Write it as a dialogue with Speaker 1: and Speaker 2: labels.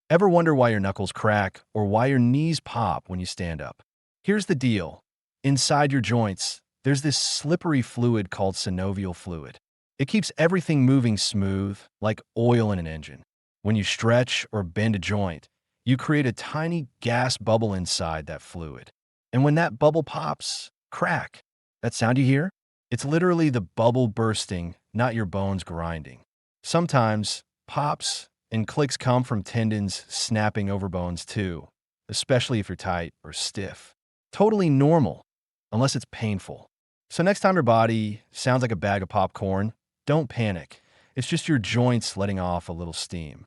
Speaker 1: Ever wonder why your knuckles crack or why your knees pop when you stand up? Here's the deal. Inside your joints, there's this slippery fluid called synovial fluid. It keeps everything moving smooth, like oil in an engine. When you stretch or bend a joint, you create a tiny gas bubble inside that fluid. And when that bubble pops, crack. That sound you hear? It's literally the bubble bursting, not your bones grinding. Sometimes pops and clicks come from tendons snapping over bones too, especially if you're tight or stiff. Totally normal, unless it's painful. So next time your body sounds like a bag of popcorn, don't panic. It's just your joints letting off a little steam.